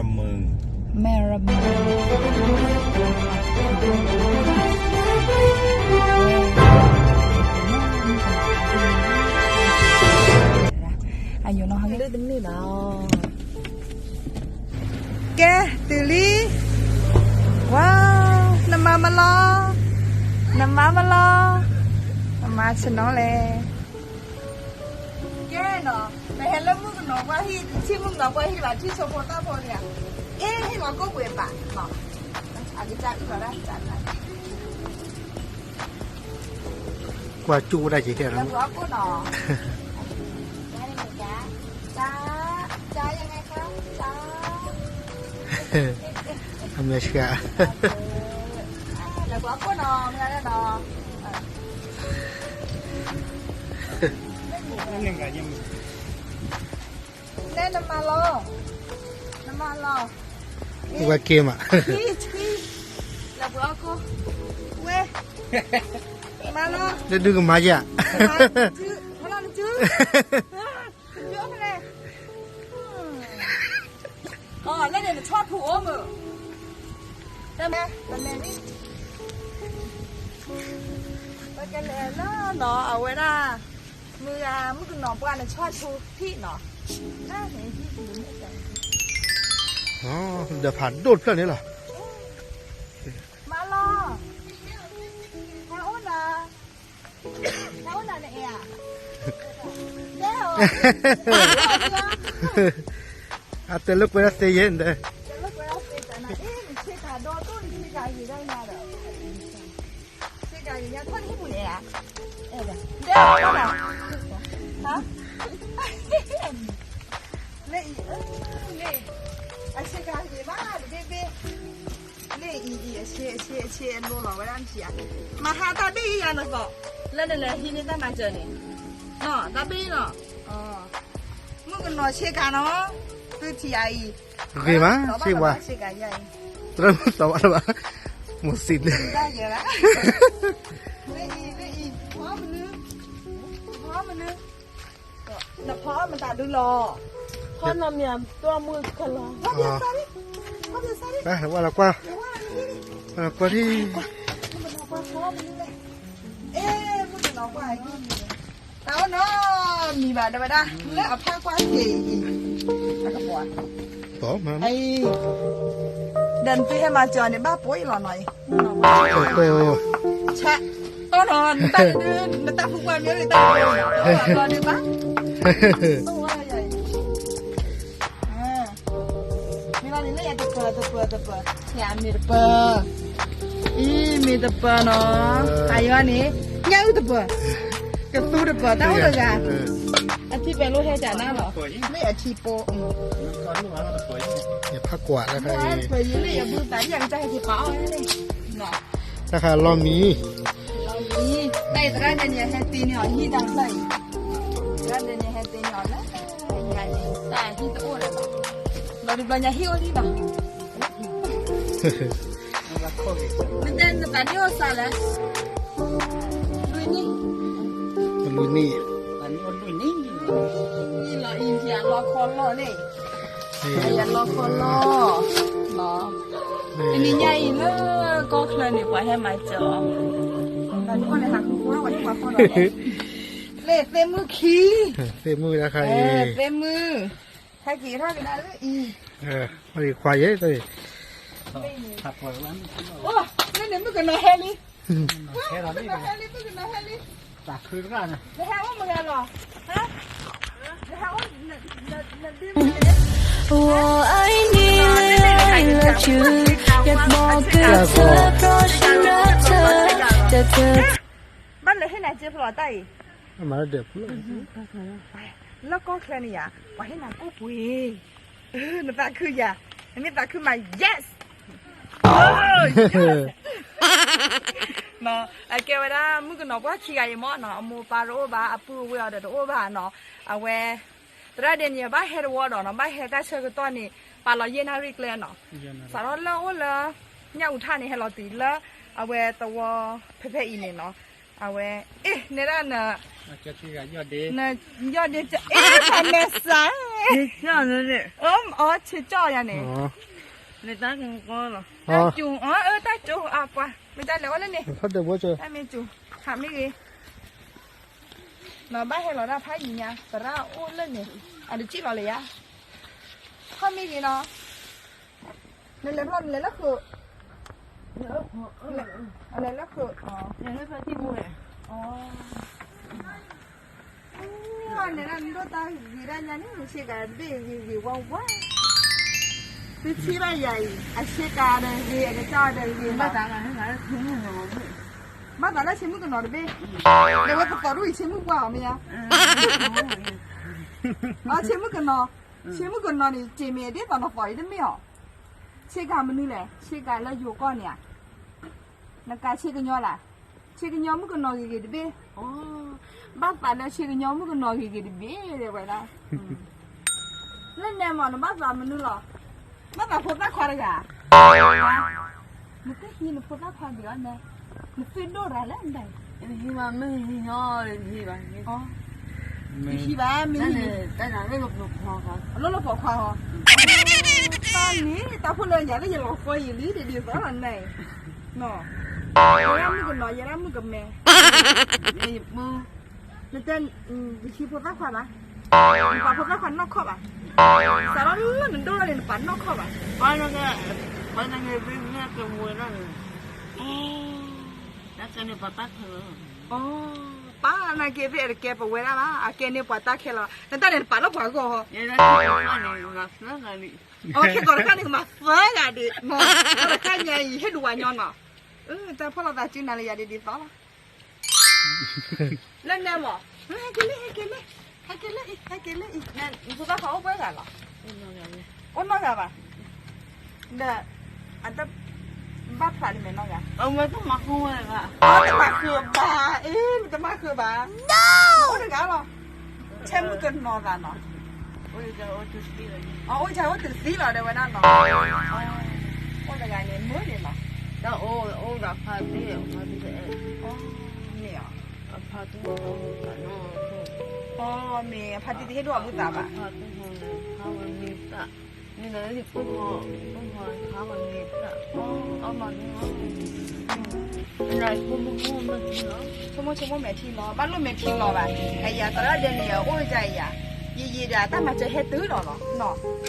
ระมึงแม่ระมึงอายุน้องเขาเรียกเป็นนี่เนาะแกตื่นลีว้าวน้ำมาลอน้ำมาลอน้ำมาชนะเลยแกเนาะแต่เห็นแล้วมึงน้องว่าที่มึงน้องว่าที่แบบที่โชว์โพต้าโพเนี่ยให้เราก็เบื่อป่ะเนาะอาจจะจัดก็ได้จัดได้กว่าจูได้กี่เท่านั้แล้วก็กูเนาะจ้ายังไงคะจ้าทำเลยเชื่อแล้วก็กูนอนแล้วนอนนั่นยังไงยังเล่นน้ำมันรอว่าเกมอ่ะที่แล้วก็กูเว้ยมาลอจะดูกับมาจ้ะพลังจื้อเยอะเลยอ๋อแล้วเนี่ยชอบผัวมึงได้ไหมเป็นไงนี่เป็นกันเลยเนาะเอาไว้นะมือมึงก็นอนปานชอบชูพี่เนาะน่าเห็นที่ดูไม่ใจอ๋อเดี๋ยวผ่านโดดเพื่อนนี่เหรอมาลอถ้าอ้นเนี่ยเดี๋ยวอาเตลุกไปแล้วเสียเย็นเด้อมาหาตาบี้ยังนะก็เล่นเลยที่นี่ได้มาเจอนี่เนาะตาบี้เนาะอ๋อมึงก็นอนเช็คกันเนาะตัวที่ไอ้โอเคมั้ยเช็คว่าเช็คกันยัยตอนนั้นสอบอะไรวะหมดสิทธิ์เลยได้เยอะละไม่อีพร้อมมันนึกแต่พร้อมมันตาดูรอพร้อมนำเนี่ยตัวมือกันรอพร้อมยังไงพร้อมยังไงได้แล้วว่าเรากว่าที่มึงจะน้องว่าไอ้กินแล้วเนาะมีแบบได้ไหมได้แล้วเอาผ้ากวาดเกย์แล้วก็ปวดต่อมาไอ้เดินไปให้มาเจอเนี่ยบ้าปุ๋ยหล่อหน่อยแชะต้นนอนตาเดินตาผู้กวนเยอะเลยตาเดินรอดีปะตัวใหญ่มีอะไรนี่อยากตะเปิดอย่ามีตะเปิดมีตะเปิดเนาะอายุนี้ยังตะเปิดกับตู้ตะเปิดเต้าเลยจ้ะอาชีพเป็นลูกแค่จ่าหน้าหรอไม่อาชีพโปอย่าพักกวาดนะครับไปยืนเลยอย่าพูดแต่ยังใจที่เปล่าเลยเนาะนะคะเรามีแต่ตอนนี้เนี่ยให้ตีเนี่ยที่ดังใส่ตอนนี้ให้ตีเนี่ยนะใหญ่แต่ที่ตัวเลยเราดูบรรยากาศที่ว่าที่บ้ามันเดินแต่ที่ว่าสั่นเลยลุยนี่นี่รออินเดียรอคอนรอเนี่ยอย่ารอคอนรออันนี้ใหญ่เลยก็เคยนี่ไว้ให้มาเจอตอนนี้คนในหางคุณว่าไว้ที่ว่าคนเราเล่เต็มมือขี้เต็มมือนะคะเต็มมือถ้ากี่ท่ากันได้เลยพอดีควายเยอะเลยขับปล่อยวันโอ้นั่นเนี่ยมึงกันนะเฮลี่แค่เราไม่กันเฮลี่มึงกันนะเฮลี่ตักคืนกันนะแล้วว่ามึงกันหรอฮะแล้วว่า我爱你爱了就อยากบอกกับเธอเพราะฉันรักเธอแต่เธอบ้านเลยให้นายเจี๊ยบหล่อได้มาเด็กแล้วก็แค่นี้อ่ะว่าให้นายกู้ปุยนั่นตาคืออย่าอันนี้ตาคือมา yes เนาะไอ้แกว่าได้มึงก็นอกว่าขี้ไก่หม้อเนาะมูปลาโรบาอปูเวลเดอโอบาเนาะเอาไว้แต่เดี๋ยวนี้บ้าเฮดวอร์ดเนาะบ้าเฮดได้เชื่อกันตอนนี้ปลาเราเย็นฮาริกเลยเนาะสารแล้วโอ้เลยเนี่ยอุทานนี่ให้เราตีแล้วเอาไว้ตัวเพ่ๆอีนี่เนาะ เอาเว้เอ๊ะเนี่ยน่ะ จะที่กับยอดดี น่ะยอดเดียวจะเอ๊ะทำแม่สาย 这样子的，อ๋อชื่อจ่อยังเนี่ย อ๋อ 你打跟我了， อ๋อ ตาจูตาจูกว่าไม่ได้แล้วแล้วนี่ เขาเดี๋ยวว่าจะ ได้ไม่จูถามไม่กี่เราบ้านให้เราได้พายยิงยาแต่เราโอ้เล่นเนี่ยอันนี้จีเราเลยอะข้อไม่กี่เนาะเล่นแล้วเล่นแล้วคืออะไรแล้วคืออ๋อ 你那个地步嘞， อ๋อเนี่ยนั่นดูตาดีได้ยังนี่มันเชื่อกันดีดีว้าวว้าที่ที่บ้านใหญ่อาเชื่อกันเลยดีอาเจ้าเลยดี 那 มา 咱们还是挺那个嘛， มาตอนแรกชิมุกันหน่อยเบ้เดี๋ยวว่าต่อรู้อีชิมุกว่าไหมอ่ะอ๋อชิมุกันหน่อยชิมุกันหน่อยนี่เจมี่เดี๋ยวตอนเราปล่อยได้ไหมอ่ะเชื่อกันมันนี่แหละเชื่อกันแล้วอยู่ก่อนเนี่ยนักการเชื่อกันย่อละเชื่อกันย่อมุกันหน่อยกี่เบ้อ๋อบ้านป่าเนี่ยเชื่อกันย่อมุกันหน่อยกี่เบ้เดี๋ยวไปนะเล่นแนวมันบ้านป่ามันนู่นหรอบ้านป่าพบนักควายกันมันก็หินพบนักควายเดียวเนี่ยมันฟินโดอะไรแล้วอันใด你嘛没你要的你吧，你 อ๋อมีชีบ้ามี 咱咱咱那个不好看， รถเราปอกควายเหรอตอนนี้ตาพูดเลยอย่าได้ยินหลอกไฟอยู่นี่เดี๋ยวสอนไหนเนาะอย่ามึงกับหน่อยอย่ามึงกับแม่ 你不， มันจะมีชีพูดรักควายปะป่าพูดรักควายนอกครอบอ่ะสารรู้หนึ่งโดนอะไรป่านอกครอบอ่ะ把那个那个我那个，那个你把打开了， อ๋อป้าน่ะเก็บไปแกไปเวลามาแกเนี่ยป่าตาแค่ละแต่ตาเนี่ยป่านอกควายก็เหรอ 人家看你那那个你， โอเคก่อนแล้วกันนี่มาเฟ้อกันดิเนาะแล้วกันยังให้ดูวันย้อนเนาะแต่พอเราตัดจิ้มอะไรอย่างดีๆต่อละเล่นแนวบ่ให้กินเลยอีกนั่นมันก็เขาไปกันหรอโอ้นอกกันป่ะเด้ออันนั้นบ้าพลาดไหมนอกกัน 我都没空了吧， อ๋อแต่มาคือบ้ามันจะมาคือบ้าโอ้ถึงกันหรอใช่มึงกันนอนกันเนาะ 我就死了， อ๋อโอ้ใช่ว่าตื่นสีหรอเดี๋ยววันนั้นเนาะโอ้แต่การเนี่ยมือเดียวเนาะ 那我那怕的，怕的， อ๋อเนี่ย 怕的，反正。 อ๋อเมย์พัดที่ให้ดูอ่ะมึงตาป่ะ 他们没的，你那里不好，他们没的，俺妈那个，人家不没听了， ชั่วโมงแม่ทีเนาะบ้านลูกแม่ทีเนาะป่ะไอ้ยาตอนแรกเดี๋ยวนี้โอ้ยใจยายี่ๆเดี๋ยวตั้งมาจะเฮ็ดตื้อหรอเนาะ